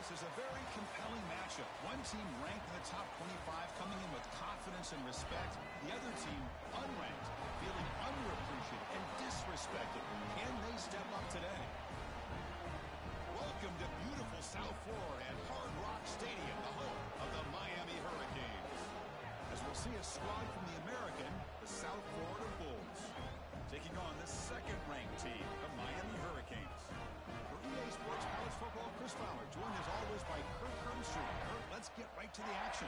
This is a very compelling matchup. One team ranked in the top 25, coming in with confidence and respect. The other team, unranked, feeling underappreciated and disrespected. Can they step up today? Welcome to beautiful South Florida at Hard Rock Stadium, the home of the Miami Hurricanes. As we'll see a squad from the American, the South Florida Bulls, taking on the second-ranked team, the Miami Hurricanes. For EA Sports College Football, Chris Fowler, joined as always by Kirk Herbstreit. Kirk, let's get right to the action.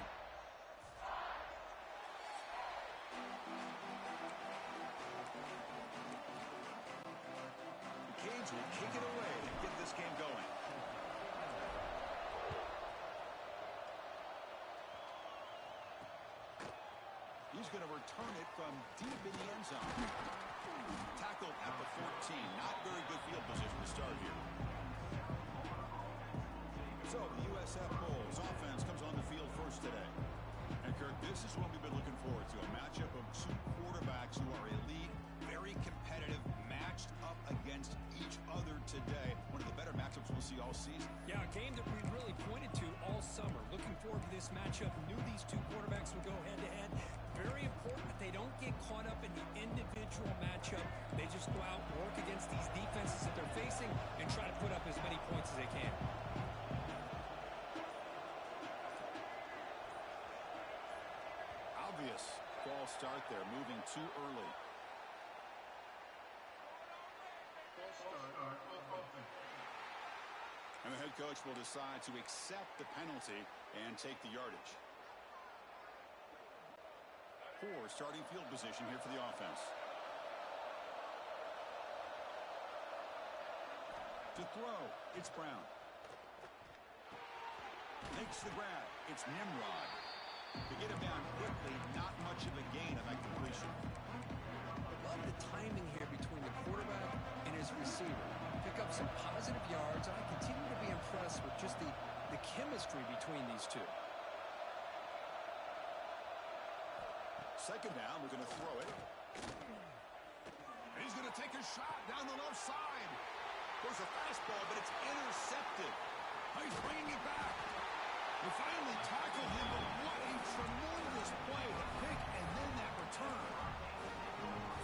The Canes will kick it away to get this game going. He's going to return it from deep in the end zone. Tackled at the 14. Not very good field position to start here. So the USF Bulls offense comes on the field first today. And Kirk, this is what we've been looking forward to. A matchup of two quarterbacks who are elite, very competitive, matched up against each other today. One of the better matchups we'll see all season. Yeah, a game that we really pointed to all summer. Looking forward to this matchup. Knew these two quarterbacks would go head-to-head. Very important that they don't get caught up in the individual matchup. They just go out, work against these defenses that they're facing, and try to put up as many points as they can. Obvious false start there, moving too early. And the head coach will decide to accept the penalty and take the yardage. Poor starting field position here for the offense. To throw, it's Brown. Makes the grab, it's Nimrod. To get him down quickly, not much of a gain of that completion. I love the timing here between the quarterback and his receiver. Pick up some positive yards, and I continue to be impressed with just the chemistry between these two. Second down, we're going to throw it. And he's going to take a shot down the left side. There's a fastball, but it's intercepted. He's bringing it back. We finally tackled him, but what a tremendous play. The pick and then that return.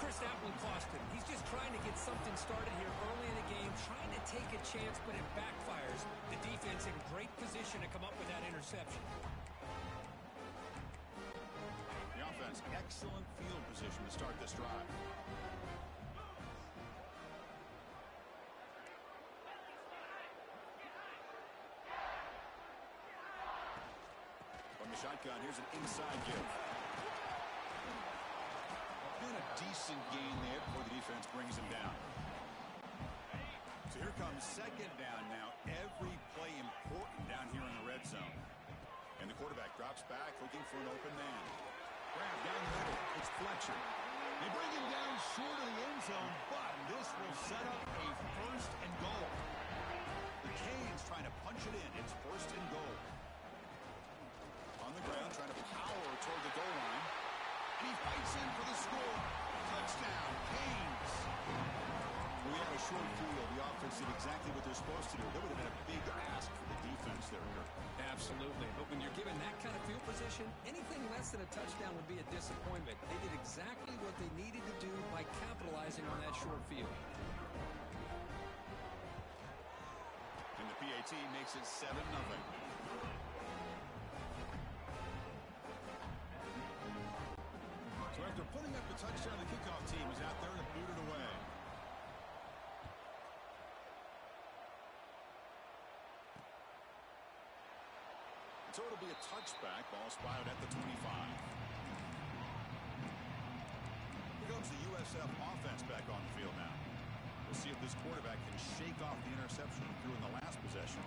Chris, that one cost him. He's just trying to get something started here early in the game, trying to take a chance, but it backfires. The defense in great position to come up with that interception. Excellent field position to start this drive. From the shotgun, here's an inside give. And a decent gain there before the defense brings him down. So here comes second down now. Every play important down here in the red zone. And the quarterback drops back looking for an open man. Grab down the middle. It's Fletcher. They bring him down short of the end zone, but this will set up a first and goal. The Canes trying to punch it in. It's first and goal. On the ground, trying to power toward the goal line. And he fights in for the score. Touchdown, Canes. We have a short field. The offense did exactly what they're supposed to do. That would have been a big ask for the defense there, Kirk. Absolutely. But when you're given that kind of field position, anything less than a touchdown would be a disappointment. They did exactly what they needed to do by capitalizing on that short field. And the PAT makes it 7-0. So after putting up the touchdown, the kickoff team is out there to boot it away. So it'll be a touchback. Ball spotted at the 25. Here comes the USF offense back on the field now. We'll see if this quarterback can shake off the interception he threw in the last possession.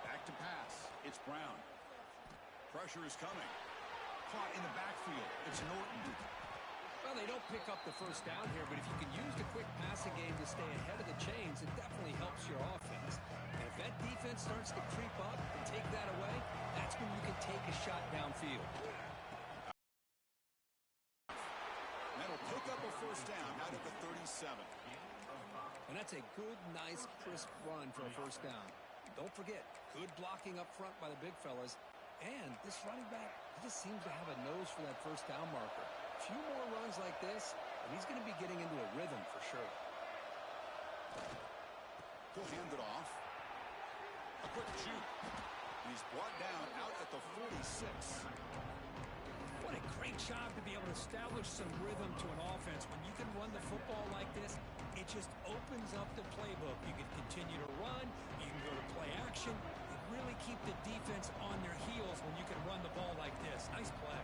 Back to pass. It's Brown. Pressure is coming. Caught in the backfield. It's Norton. Well, they don't pick up the first down here, but if you can use the quick passing game to stay ahead of the chains, it definitely helps your offense. And if that defense starts to creep up and take that away, that's when you can take a shot downfield. first down out of the 37. And that's a good, nice, crisp run for a first down. Don't forget, good blocking up front by the big fellas. And this running back, he just seems to have a nose for that first down marker. A few more runs like this, and he's going to be getting into a rhythm for sure. He'll hand it off. A quick juke. And he's brought down out at the 46. What a great job to be able to establish some rhythm to an offense. When you can run the football like this, it just opens up the playbook. You can continue to run. You can go to play action. You really keep the defense on their heels when you can run the ball like this. Nice play.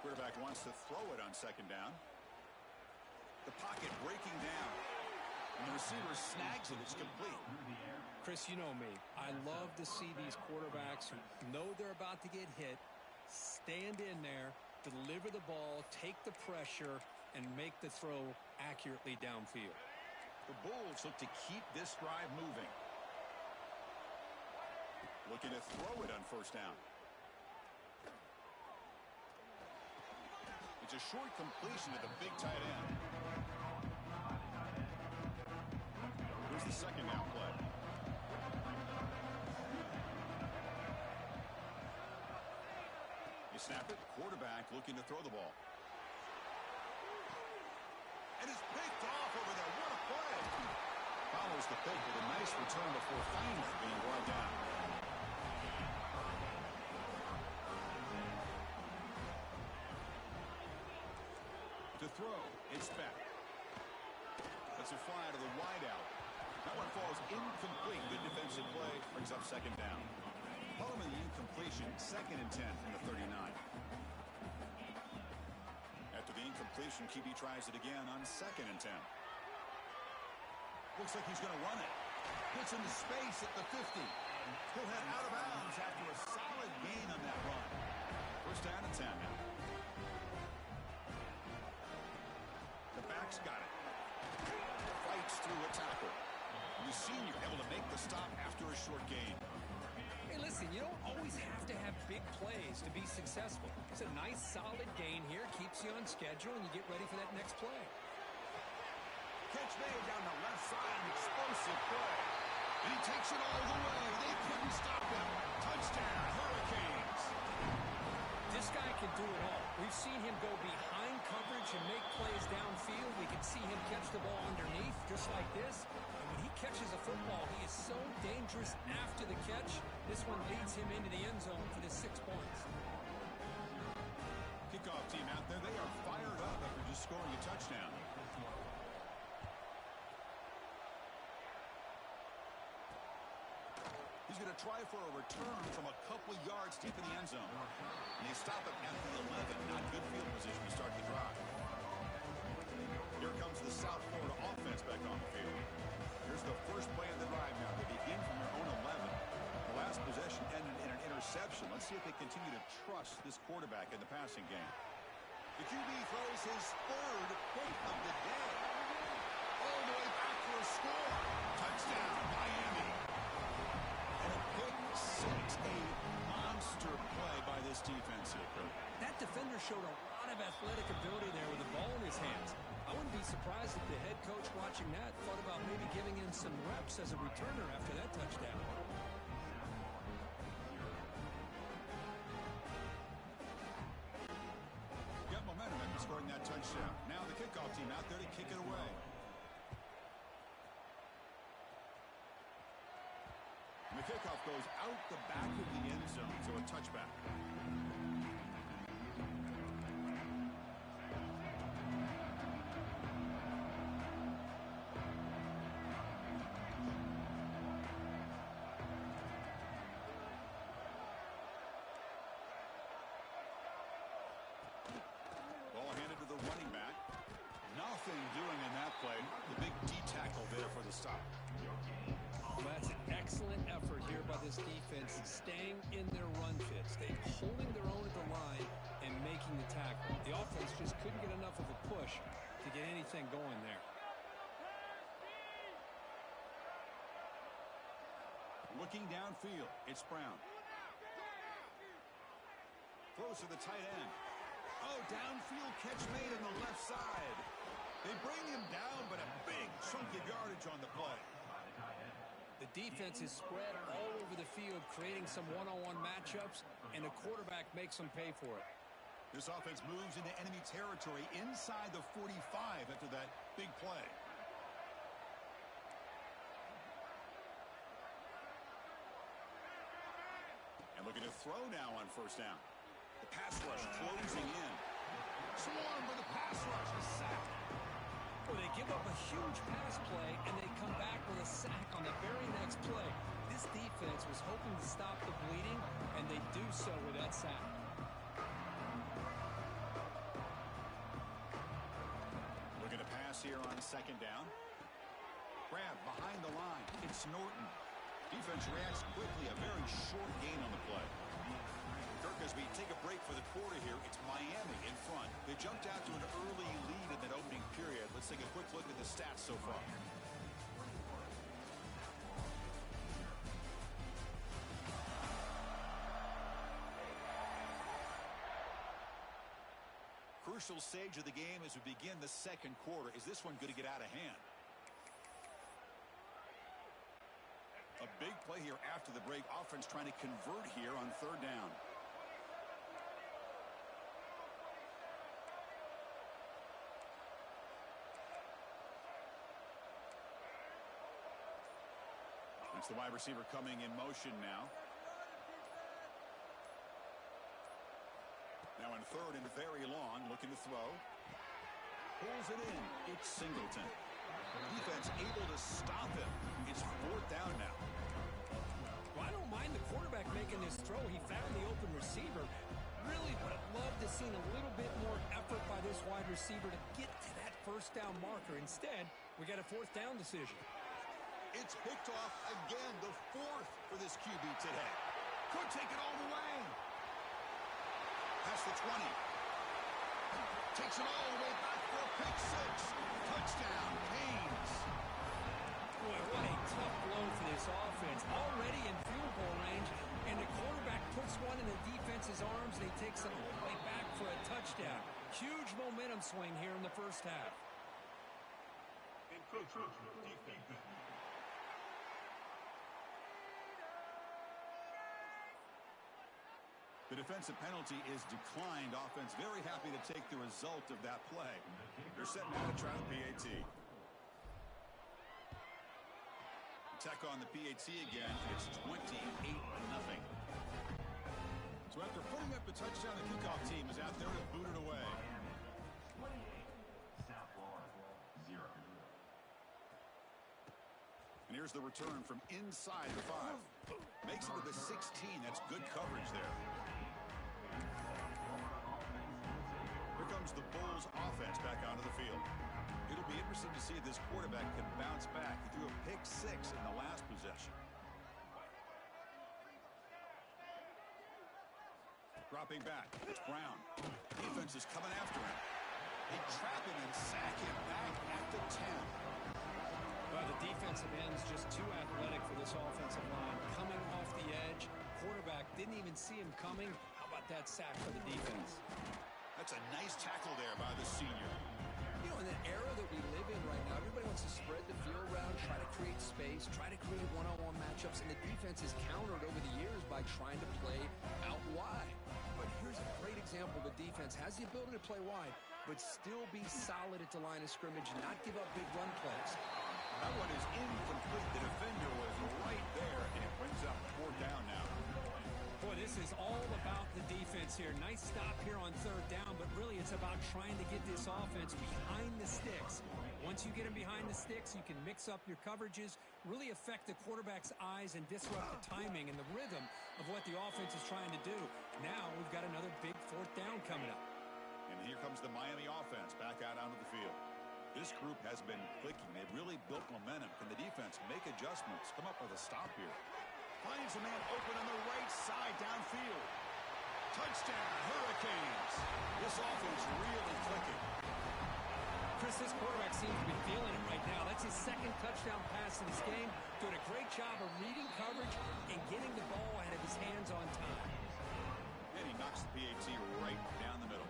Quarterback wants to throw it on second down. The pocket breaking down. And the receiver snags it. It's complete. Chris, you know me. I love to see these quarterbacks who know they're about to get hit, stand in there, deliver the ball, take the pressure, and make the throw accurately downfield. The Bulls look to keep this drive moving. Looking to throw it on first down. It's a short completion to the big tight end. Here's the second down play. You snap it, quarterback looking to throw the ball. And it's picked off over there. What a play. Follows the pick with a nice return before finally being brought down. To throw, it's back. That's a fly to the wideout. That one falls incomplete. Good defensive play. Brings up second down. Problem in the incompletion, 2nd and 10 from the 39. After the incompletion, QB tries it again on 2nd and 10. Looks like he's going to run it. Gets into space at the 50. He'll head out of bounds after a solid gain on that run. First down and 10 now. The back's got it. Fights through a tackle. And the senior able to make the stop after a short gain. Hey, listen, you don't always have to have big plays to be successful. It's a nice, solid gain here. Keeps you on schedule, and you get ready for that next play. Catch made down the left side. Explosive play. And he takes it all the way. They couldn't stop him. Touchdown, Hurricanes. This guy can do it all. We've seen him go behind coverage and make plays downfield. We can see him catch the ball underneath just like this. And when he catches a football, he is so dangerous after the catch. This one leads him into the end zone for the 6 points. Kickoff team out there. They are fired up after just scoring a touchdown. He's going to try for a return from a couple yards deep in the end zone. And they stop it at the 11. Not good field position to start the drive. Here comes the South Florida offense back on the field. Here's the first play of the drive now. They begin from their own 11. The last possession ended in an interception. Let's see if they continue to trust this quarterback in the passing game. The QB throws his 3rd pick of the day. All the way back for a score. Touchdown, Miami. And a pick 6, a monster play by this defense here, Kurt. That defender showed a lot of athletic ability there with the ball in his hands. I wouldn't be surprised if the head coach watching that thought about maybe giving him some reps as a returner after that touchdown. Got momentum after scoring that touchdown. Now the kickoff team out there to kick it away. And the kickoff goes out the back of the end zone, so a touchback. Ball handed to the running back. Nothing doing in that play. The big D tackle there for the stop. Well, that's an excellent effort here by this defense, staying in their run fits. They're holding their own at the line and making the tackle. The offense just couldn't get enough of a push to get anything going there. Looking downfield, it's Brown. Throws to the tight end. Oh, downfield catch made on the left side. They bring him down, but a big chunk of yardage on the play. The defense is spread all over the field, creating some one-on-one matchups, and the quarterback makes them pay for it. This offense moves into enemy territory inside the 45 after that big play. And looking to throw now on first down. The pass rush closing in. Swarm for the pass rush. A sack. Well, they give up a huge pass play, and they come back with a sack on the very next play. This defense was hoping to stop the bleeding, and they do so with that sack. Looking to pass here on second down. Grab behind the line. It's Norton. Defense reacts quickly. A very short gain on the play. Kirk, as we take a break for the quarter here, it's Miami in front. They jumped out to an early lead in that opening period. Let's take a quick look at the stats so far. Crucial stage of the game as we begin the second quarter. Is this one going to get out of hand? A big play here after the break. Offense trying to convert here on third down. It's the wide receiver coming in motion now. Now in third and very long, looking to throw. Pulls it in. It's Singleton. Defense able to stop him. It's fourth down now. Well, I don't mind the quarterback making this throw. He found the open receiver. Really would have loved to see a little bit more effort by this wide receiver to get to that first down marker. Instead, we got a fourth down decision. It's picked off again, the fourth for this QB today. Could take it all the way. Past the 20. Takes it all the way back for a pick six. Touchdown, Canes. Boy, what a tough blow for this offense. Already in field goal range, and the quarterback puts one in the defense's arms, and he takes it all the way back for a touchdown. Huge momentum swing here in the first half. The defensive penalty is declined. Offense very happy to take the result of that play. They're set now to try the PAT. Attack on the PAT again. It's 28-0. So after putting up the touchdown, the kickoff team is out there to boot it away. And here's the return from inside the 5. Makes it to the 16. That's good coverage there. Here comes the Bulls offense back onto the field. It'll be interesting to see if this quarterback can bounce back. He threw a pick six in the last possession. Dropping back. It's Brown. Defense is coming after him. They trap him and sack him back at the 10. Well, the defensive end's just too athletic for this offensive line. Coming off the edge, quarterback didn't even see him coming. How about that sack for the defense? That's a nice tackle there by the senior. You know, in the era that we live in right now, everybody wants to spread the field around, try to create space, try to create one-on-one matchups, and the defense is countered over the years by trying to play out wide. But here's a great example. The defense has the ability to play wide, but still be solid at the line of scrimmage and not give up big run plays. That one is incomplete. The defender was right there, and it brings up fourth down now. Boy, this is all about the defense here. Nice stop here on third down, but really it's about trying to get this offense behind the sticks. Once you get them behind the sticks, you can mix up your coverages, really affect the quarterback's eyes and disrupt the timing and the rhythm of what the offense is trying to do. Now we've got another big fourth down coming up. And here comes the Miami offense back out onto the field. This group has been clicking. They've really built momentum. Can the defense make adjustments? Come up with a stop here. Finds a man open on the right side downfield. Touchdown, Hurricanes. This offense really clicking. Chris, this quarterback seems to be feeling it right now. That's his second touchdown pass in this game. Doing a great job of reading coverage and getting the ball out of his hands on time. And he knocks the PAT right down the middle.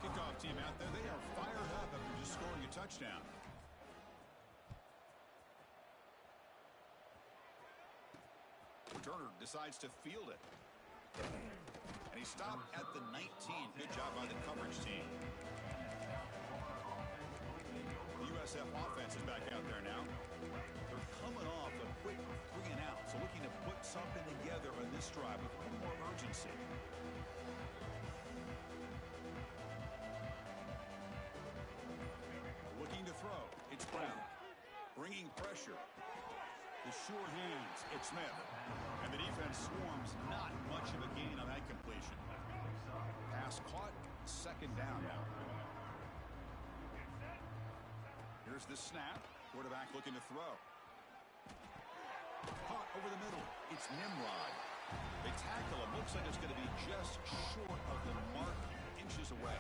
Kickoff team out there, they are fired up after just scoring a touchdown. Turner decides to field it. And he stopped at the 19. Good job by the coverage team. The USF offense is back out there now. They're coming off a quick 3 and out, so looking to put something together on this drive with a little more urgency. Looking to throw. It's Brown. Bringing pressure. The sure hands, it's Smith. And the defense swarms, not much of a gain on that completion. Pass caught, second down now. Here's the snap. Quarterback looking to throw. Caught over the middle. It's Nimrod. They tackle him. Looks like it's going to be just short of the mark, inches away.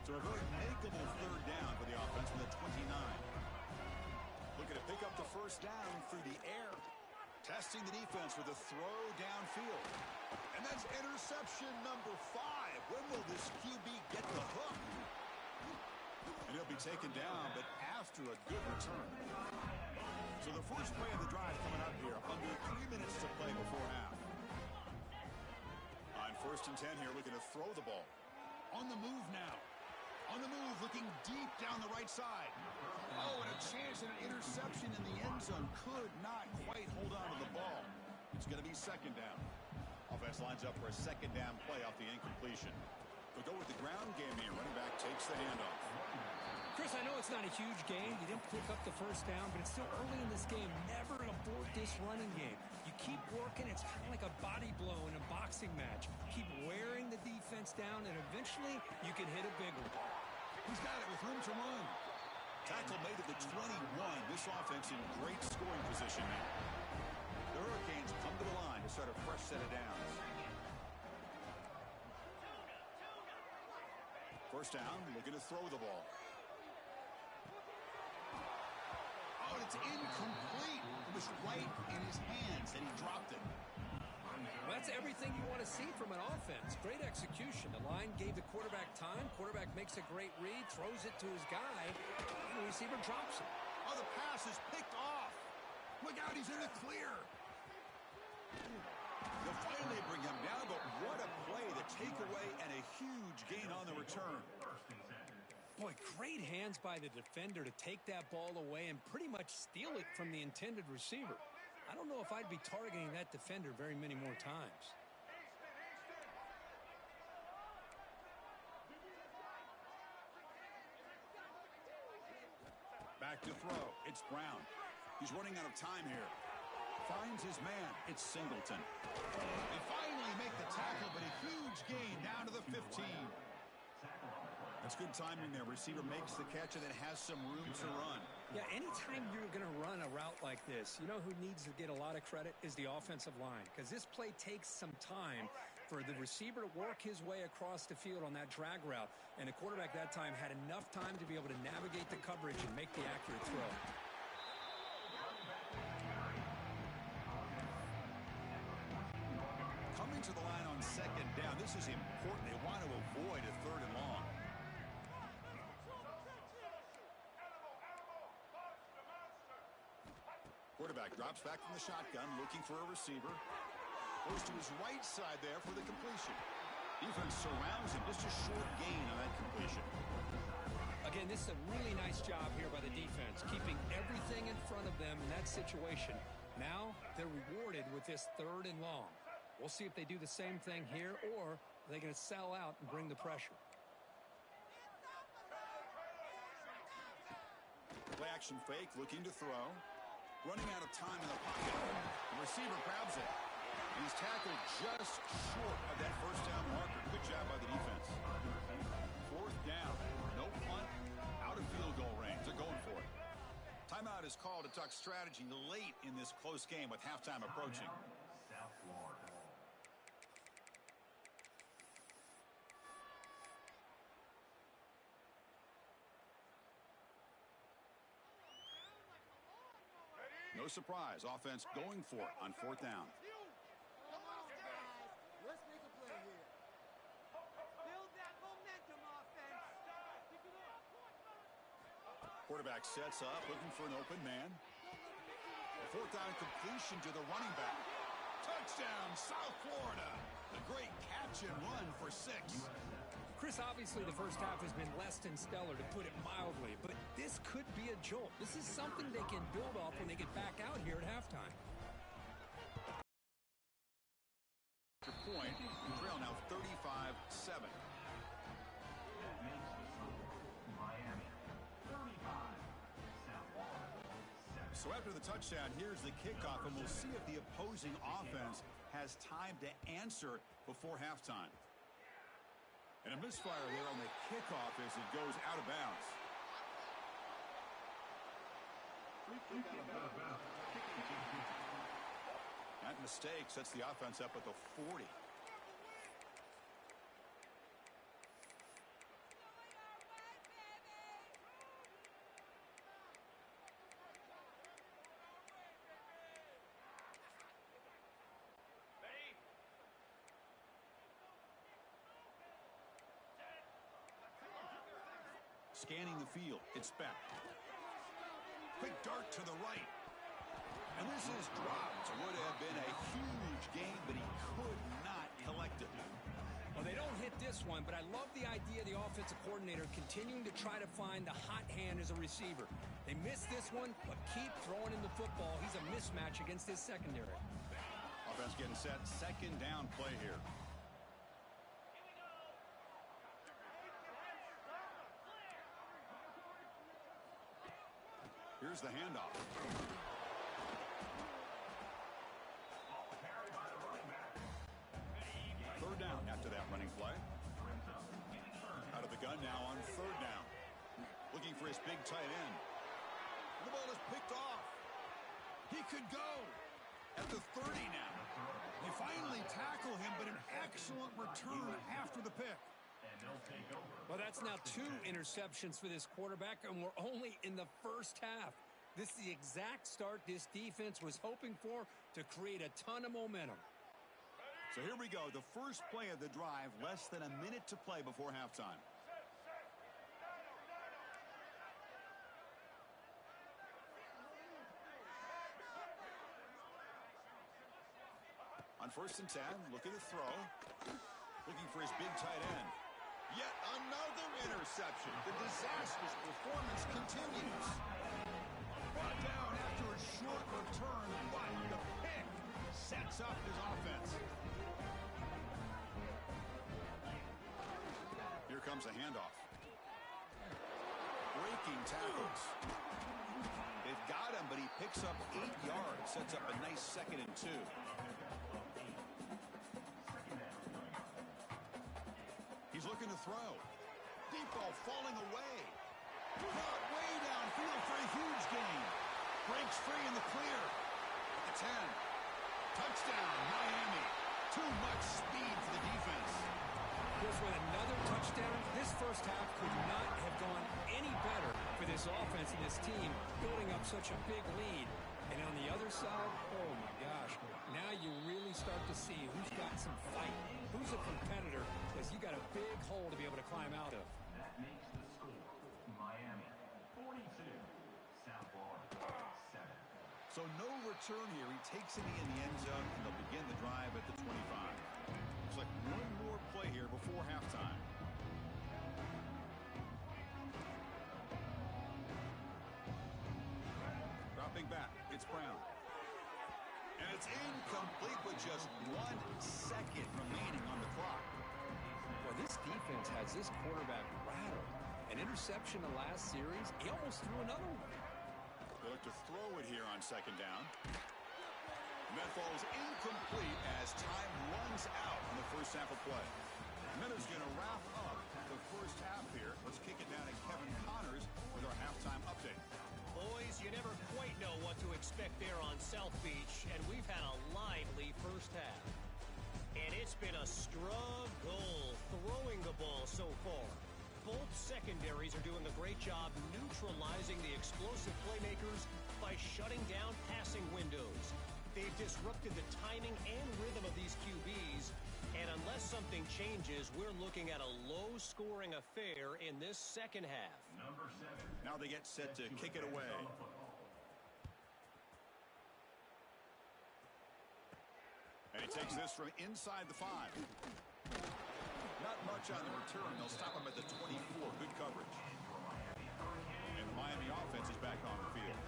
So a very makeable third down for the offense from the 29. Looking to pick up the first down through the air. Testing the defense with a throw downfield. And that's interception number 5. When will this QB get the hook? And he'll be taken down, but after a good return. So the first play of the drive coming up here. Under 3 minutes to play before half. On 1st and 10 here, looking to throw the ball. On the move now. On the move, looking deep down the right side. Oh, and a chance at an interception in the end zone. Could not quite hold on to the ball. It's going to be second down. Offense lines up for a second down play off the incompletion. They'll go with the ground game here. Running back takes the handoff. Chris, I know it's not a huge gain. You didn't pick up the first down, but it's still early in this game. Never abort this running game. You keep working. It's kind of like a body blow in a boxing match. Keep wearing the defense down, and eventually you can hit a big one. He's got it with room to run. Tackle made at the 21. This offense in great scoring position now. The Hurricanes come to the line to start a fresh set of downs. First down, looking to throw the ball. Oh, it's incomplete. It was right in his hands, and he dropped it. Well, that's everything you want to see from an offense. Great execution. The line gave the quarterback time. Quarterback makes a great read, throws it to his guy, and the receiver drops it. Oh, the pass is picked off. Look out, he's in the clear. They'll finally bring him down, but what a play. The takeaway and a huge gain on the return. Boy, great hands by the defender to take that ball away and pretty much steal it from the intended receiver. I don't know if I'd be targeting that defender very many more times. Back to throw. It's Brown. He's running out of time here. Finds his man. It's Singleton. They finally make the tackle, but a huge gain down to the 15. That's good timing there. Receiver makes the catch and it has some room to run. Yeah, anytime you're going to run a route like this, you know who needs to get a lot of credit is the offensive line, because this play takes some time for the receiver to work his way across the field on that drag route, and the quarterback that time had enough time to be able to navigate the coverage and make the accurate throw. Coming to the line on second down, this is important. They want to avoid a third and long. Quarterback drops back from the shotgun, looking for a receiver. Goes to his right side there for the completion. Defense surrounds him. Just a short gain on that completion. Again, this is a really nice job here by the defense, keeping everything in front of them in that situation. Now they're rewarded with this third and long. We'll see if they do the same thing here, or are they going to sell out and bring the pressure. Play action fake, looking to throw. Running out of time in the pocket. The receiver grabs it. And he's tackled just short of that first down marker. Good job by the defense. Fourth down. No punt. Out of field goal range. They're going for it. Timeout is called to talk strategy late in this close game with halftime approaching. No surprise, offense going for it on 4th down. Come on, guys. Let's make a play here. Build that momentum, offense. Quarterback sets up, looking for an open man. A 4th down completion to the running back. Touchdown, South Florida. A great catch and run for 6. Chris, obviously the first half has been less than stellar, to put it mildly, but this could be a jolt. This is something they can build off when they get back out here at halftime. Point, trail now 35-7. So after the touchdown, here's the kickoff, and we'll see if the opposing offense has time to answer before halftime. And a misfire there on the kickoff as it goes out of bounds. That mistake sets the offense up at the 40. Scanning the field, it's back. Quick dart to the right. And this is dropped. Would have been a huge gain, but he could not collect it. Well, they don't hit this one, but I love the idea of the offensive coordinator continuing to try to find the hot hand as a receiver. They missed this one, but keep throwing in the football. He's a mismatch against his secondary. Offense getting set. 2nd down play here. Here's the handoff. 3rd down after that running play. Out of the gun now on 3rd down. Looking for his big tight end. The ball is picked off. He could go at the 30 now. They finally tackle him, but an excellent return after the pick. Well, that's now 2 interceptions for this quarterback, and we're only in the first half. This is the exact start this defense was hoping for to create a ton of momentum. So here we go, the first play of the drive, less than a minute to play before halftime. On 1st and 10, looking to throw. Looking for his big tight end. Yet another interception. The disastrous performance continues. Brought down after a short return, but the pick sets up his offense. Here comes a handoff. Breaking tackles. They've got him, but he picks up 8 yards. Sets up a nice 2nd and 2. He's looking to throw. Deep ball falling away. Caught way downfield for a huge gain. Breaks free in the clear. At the 10. Touchdown, Miami. Too much speed for the defense. Chris, with another touchdown, this first half could not have gone any better for this offense and this team, building up such a big lead. And on the other side, oh my gosh, now you really start to see who's got some fight, who's a competitor, because you got a big hole to be able to climb out of. That makes the score Miami 42, South Florida 7. So no return here. He takes it in the end zone, and they'll begin the drive at the 25. Looks like one more play here before halftime. Dropping back, it's Brown. And it's incomplete with just 1 second remaining on the clock. Well, this defense has this quarterback rattled. An interception the last series, he almost threw another one. They look to throw it here on 2nd down. And that falls incomplete as time runs out in the first half of play. Miller's going to wrap up the first half here. Let's kick it down to Kevin Connors with our halftime update. Boys, you never quite know what to expect there on South Beach, and we've had a lively first half. And it's been a struggle throwing the ball so far. Both secondaries are doing a great job neutralizing the explosive playmakers by shutting down pass passing windows. They've disrupted the timing and rhythm of these QBs, and unless something changes, we're looking at a low-scoring affair in this second half. Number 7. Now they get set to kick it away. And he takes this from inside the 5. Not much on the return. They'll stop him at the 24. Good coverage. And the Miami offense is back on the field.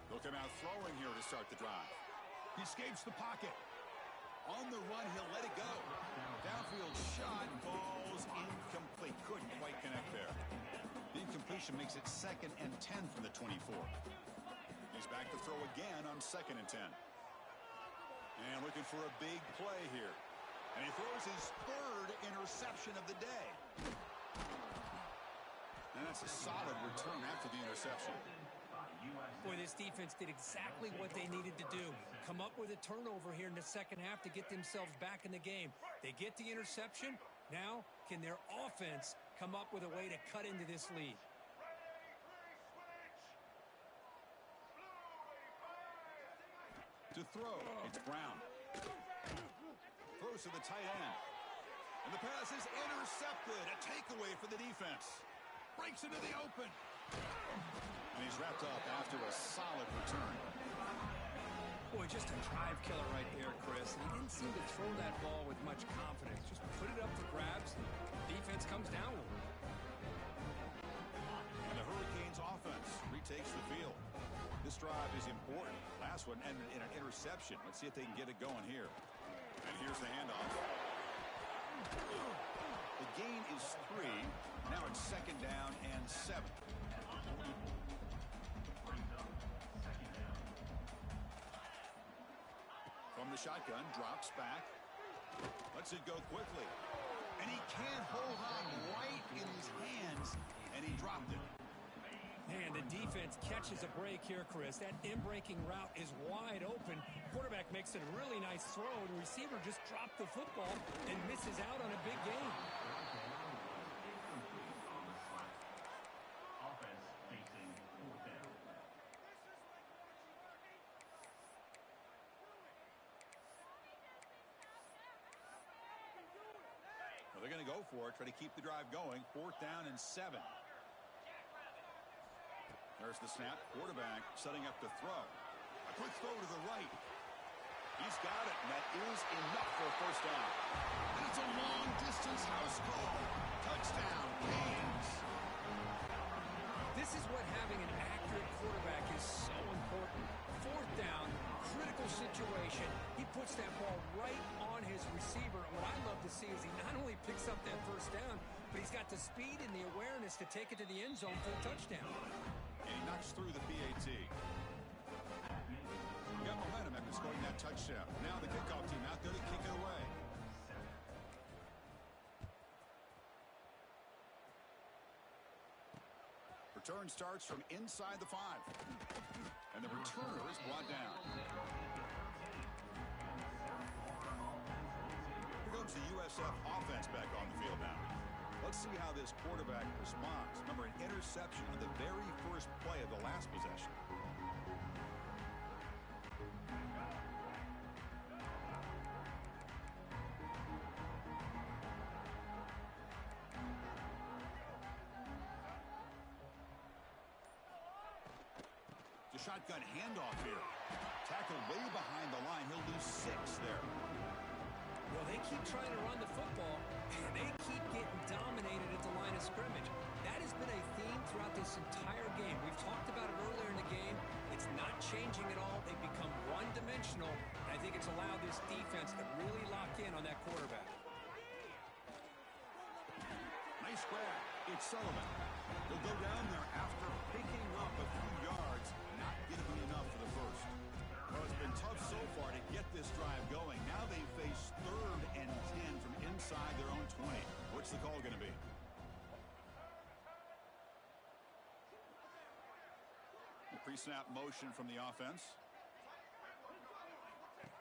They'll come out throwing here to start the drive. He escapes the pocket. On the run, he'll let it go. Downfield shot falls incomplete. Couldn't quite connect there. The incompletion makes it 2nd and 10 from the 24. He's back to throw again on 2nd and 10. And looking for a big play here. And he throws his 3rd interception of the day. And that's a solid return after the interception. Boy, this defense did exactly what they needed to do. Come up with a turnover here in the second half to get themselves back in the game. They get the interception. Now, can their offense come up with a way to cut into this lead? To throw, it's Brown. Throws to the tight end. And the pass is intercepted. A takeaway for the defense. Breaks into the open. And he's wrapped up after a solid return. Boy, just a drive killer right there, Chris. He didn't seem to throw that ball with much confidence. Just put it up for grabs. Defense comes down with it. And the Hurricanes offense retakes the field. This drive is important. Last one ended in an interception. Let's see if they can get it going here. And here's the handoff. The gain is 3. Now it's 2nd down and 7. From the shotgun, drops back. Lets it go quickly. And he can't hold on right in his hands. And he dropped it. Man, the defense catches a break here, Chris. That in-breaking route is wide open. Quarterback makes it a really nice throw. The receiver just dropped the football and misses out on a big gain. Offense facing 4th down. Well, they're going to go for it, try to keep the drive going. 4th down and 7. There's the snap. Quarterback setting up to throw. A quick throw to the right. He's got it, and that is enough for a 1st down. And it's a long-distance house call. Touchdown, Canes. This is what having an accurate quarterback is so important. 4th down, critical situation. He puts that ball right on his receiver. And what I love to see is he not only picks up that 1st down, but he's got the speed and the awareness to take it to the end zone for the touchdown. And he knocks through the PAT. Got momentum after scoring that touchdown. Now the kickoff team out there to kick it away. Return starts from inside the 5. And the returner is brought down. Here comes the USF offense back on the field now. Let's see how this quarterback responds. Remember, an interception on the very first play of the last possession. The shotgun handoff here. Tackled way behind the line. He'll lose 6 there. Well, they keep trying to run the football, and they keep getting dominated at the line of scrimmage. That has been a theme throughout this entire game. We've talked about it earlier in the game. It's not changing at all. They've become one-dimensional, and I think it's allowed this defense to really lock in on that quarterback. Nice grab. It's Sullivan. He'll go down there after picking up a few yards. Not going to be enough for the first. Well, it's been tough so far to get this drive going. Now they face 3rd and 10 from inside their own 20. What's the call going to be? A pre-snap motion from the offense.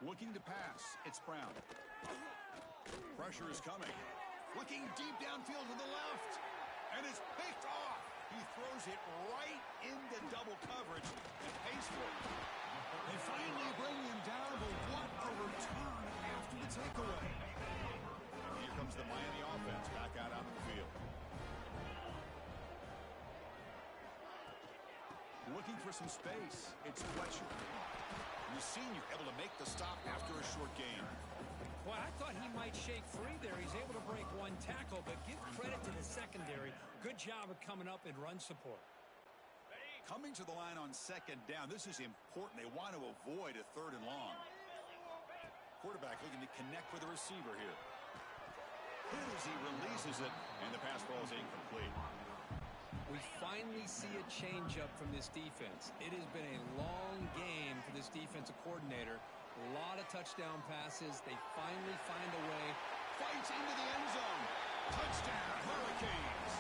Looking to pass. It's Brown. Pressure is coming. Looking deep downfield to the left. And it's picked off. He throws throws it right into double coverage and pays for it. They finally bring him down, but what a return after the takeaway. Here comes the Miami offense back out on the field. Looking for some space. It's Fletcher. The senior able to make the stop after a short gain. Well, I thought he might shake free there. He's able to break one tackle, but give credit to the secondary. Good job of coming up in run support. Coming to the line on second down. This is important. They want to avoid a third and long. Quarterback looking to connect with the receiver here. Hit as he releases it, and the pass ball is incomplete. We finally see a change-up from this defense. It has been a long game for this defensive coordinator. A lot of touchdown passes. They finally find a way. Fights into the end zone. Touchdown, Hurricanes.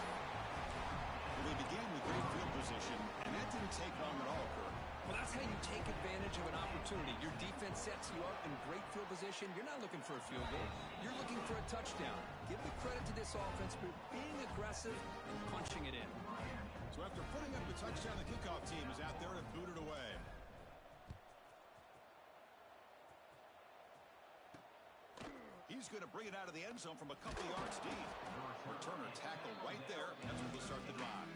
Well, they began with great field position, and that didn't take long at all, Kirk. Well, that's how you take advantage of an opportunity. Your defense sets you up in great field position. You're not looking for a field goal. You're looking for a touchdown. Give the credit to this offense for being aggressive and punching it in. So after putting up the touchdown, the kickoff team is out there to boot it away. He's going to bring it out of the end zone from a couple yards deep. Returner tackle right there. That's where they'll start the drive.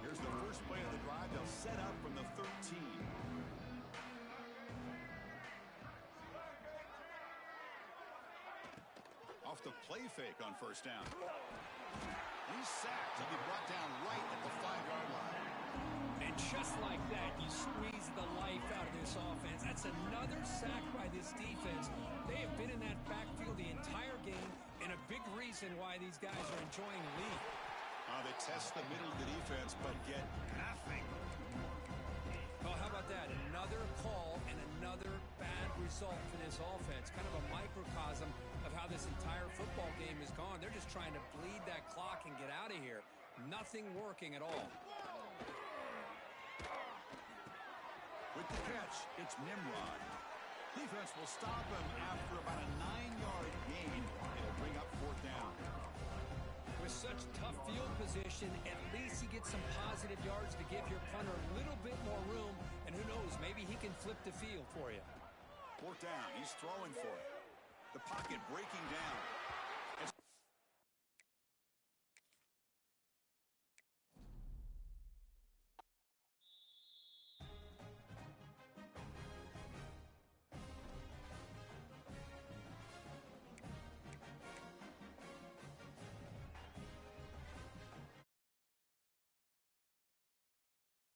Here's the first play of the drive. They'll set up from the 13. Off the play fake on first down. He's sacked. He'll be brought down right at the 5-yard line. And just like that, you squeeze the life out of this offense. That's another sack by this defense. They have been in that backfield the entire game, and a big reason why these guys are enjoying the lead. They test the middle of the defense, but get nothing. Oh, how about that? Another call and another bad result for this offense. Kind of a microcosm of how this entire football game has gone. They're just trying to bleed that clock and get out of here. Nothing working at all. With the catch, it's Nimrod. Defense will stop him after about a 9-yard gain. It'll bring up fourth down. With such tough field position, at least he gets some positive yards to give your punter a little bit more room. And who knows, maybe he can flip the field for you. Fourth down. He's throwing for it. The pocket breaking down.